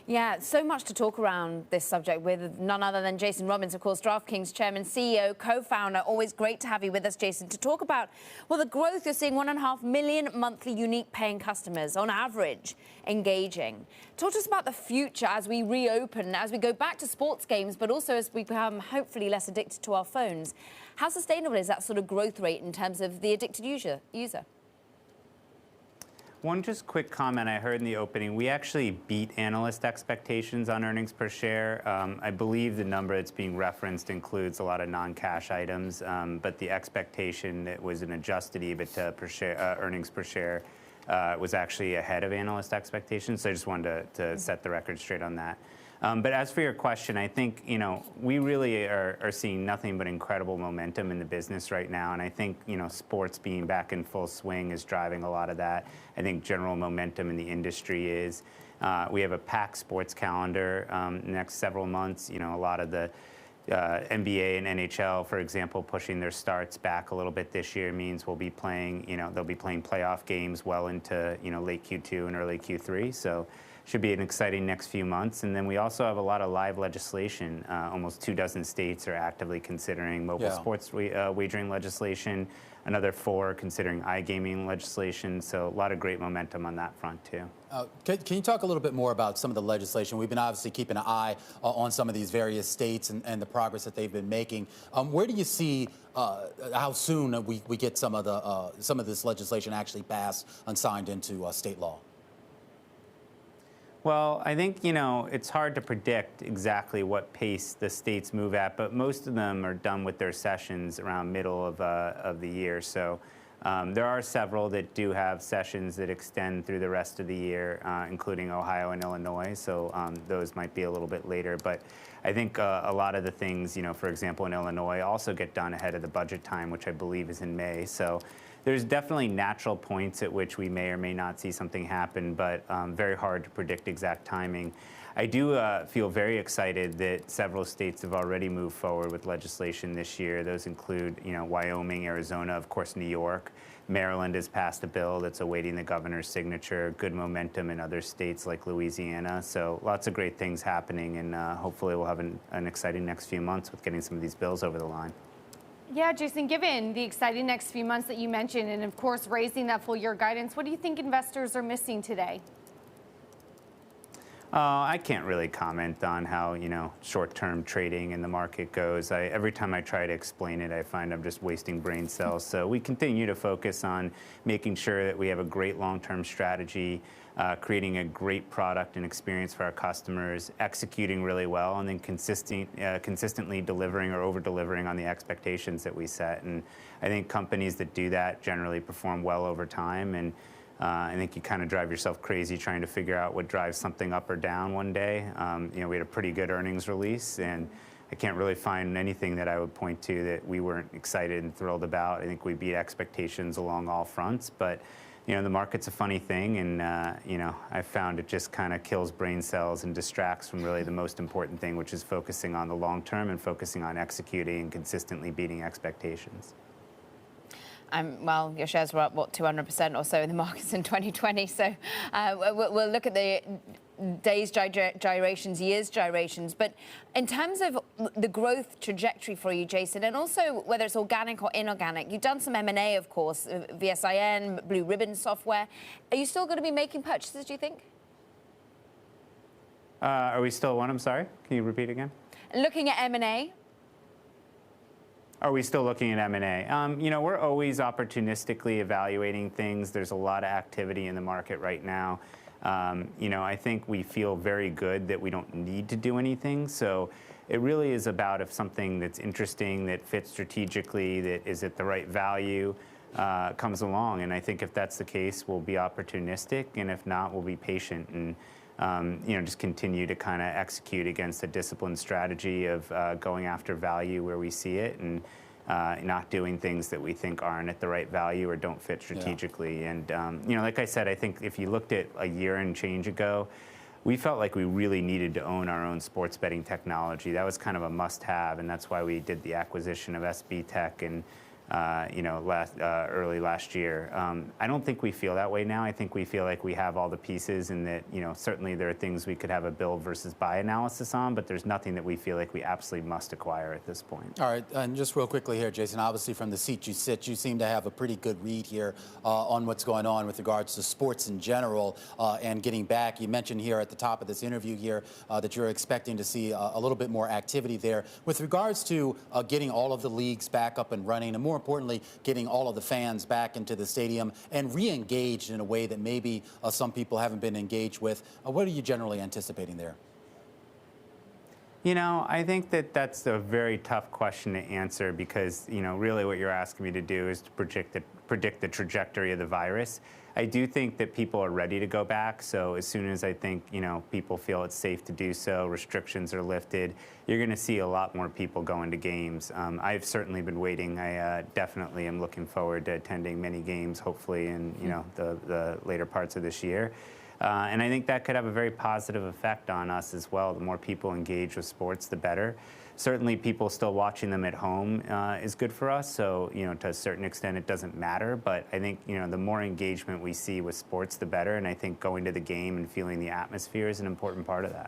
Yeah, so much to talk around this subject with none other than Jason Robbins, of course, DraftKings chairman, CEO, co-founder. Always great to have you with us, Jason, to talk about, well, the growth. You're seeing 1.5 million monthly unique paying customers on average engaging. Talk to us about the future as we reopen, as we go back to sports games, but also as we become hopefully less addicted to our phones. How sustainable is that sort of growth rate in terms of the addicted user? One just quick comment I heard in the opening. We actually beat analyst expectations on earnings per share. I believe the number that's being referenced includes a lot of non-cash items, but the expectation that was an adjusted EBITDA per share, earnings per share was actually ahead of analyst expectations. So I just wanted to set the record straight on that. But as for your question, I think, we really are seeing nothing but incredible momentum in the business right now. And I think, sports being back in full swing is driving a lot of that. I think general momentum in the industry is. We have a packed sports calendar next several months. A lot of the NBA and NHL, for example, pushing their starts back a little bit this year means we'll be playing, they'll be playing playoff games well into, late Q2 and early Q3. So should be an exciting next few months. And then we also have a lot of live legislation. Almost 24 states are actively considering mobile sports wagering legislation. Another 4 considering iGaming legislation. So a lot of great momentum on that front, too. Can you talk a little bit more about some of the legislation? We've been obviously keeping an eye on some of these various states and the progress that they've been making. Where do you see how soon we get some of this legislation actually passed and signed into state law? Well, I think, it's hard to predict exactly what pace the states move at, but most of them are done with their sessions around middle of the year. So there are several that do have sessions that extend through the rest of the year, including Ohio and Illinois. So those might be a little bit later. But I think a lot of the things, for example, in Illinois also get done ahead of the budget time, which I believe is in May. So there's definitely natural points at which we may or may not see something happen, but very hard to predict exact timing. I do feel very excited that several states have already moved forward with legislation this year. Those include, Wyoming, Arizona, of course, New York. Maryland has passed a bill that's awaiting the governor's signature. Good momentum in other states like Louisiana. So lots of great things happening, and hopefully we'll have an exciting next few months with getting some of these bills over the line. Yeah, Jason, given the exciting next few months that you mentioned, and of course raising that full year guidance, what do you think investors are missing today? I can't really comment on how, short-term trading in the market goes. Every time I try to explain it, I find I'm just wasting brain cells. So we continue to focus on making sure that we have a great long-term strategy, creating a great product and experience for our customers, executing really well, and then consistently delivering or over-delivering on the expectations that we set. And I think companies that do that generally perform well over time. And I think you kind of drive yourself crazy trying to figure out what drives something up or down one day. We had a pretty good earnings release, and I can't really find anything that I would point to that we weren't excited and thrilled about. I think we beat expectations along all fronts, but the market's a funny thing, and I found it just kind of kills brain cells and distracts from really the most important thing, which is focusing on the long term and focusing on executing and consistently beating expectations. Well, your shares were up, 200% or so in the markets in 2020. So we'll look at the days gyrations, years gyrations. But in terms of the growth trajectory for you, Jason, and also whether it's organic or inorganic, you've done some M&A, of course, VSIN, Blue Ribbon Software. Are you still going to be making purchases, do you think? Are we still one? I'm sorry. Can you repeat again? Looking at M&A. Are we still looking at M&A? We're always opportunistically evaluating things. There's a lot of activity in the market right now. I think we feel very good that we don't need to do anything. So it really is about if something that's interesting, that fits strategically, that is at the right value, comes along. And I think if that's the case, we'll be opportunistic. And if not, we'll be patient and just continue to kind of execute against a disciplined strategy of going after value where we see it and not doing things that we think aren't at the right value or don't fit strategically. Yeah. And, like I said, I think if you looked at a year and change ago, we felt like we really needed to own our own sports betting technology. That was kind of a must-have, and that's why we did the acquisition of SB Tech and early last year. I don't think we feel that way now. I think we feel like we have all the pieces, and that certainly there are things we could have a build versus buy analysis on, but there's nothing that we feel like we absolutely must acquire at this point. All right, and just real quickly here, Jason, obviously from the seat you sit, you seem to have a pretty good read here on what's going on with regards to sports in general and getting back. You mentioned here at the top of this interview here that you're expecting to see a little bit more activity there. With regards to getting all of the leagues back up and running, and more importantly, getting all of the fans back into the stadium and re-engaged in a way that maybe some people haven't been engaged with, what are you generally anticipating there? I think that that's a very tough question to answer because, really what you're asking me to do is to predict the trajectory of the virus. I do think that people are ready to go back. So as soon as I think, people feel it's safe to do so, restrictions are lifted, you're going to see a lot more people going to games. I've certainly been waiting. I definitely am looking forward to attending many games, hopefully in, the later parts of this year. And I think that could have a very positive effect on us as well. The more people engage with sports, the better. Certainly, people still watching them at home is good for us. So, to a certain extent, it doesn't matter. But I think, the more engagement we see with sports, the better. And I think going to the game and feeling the atmosphere is an important part of that.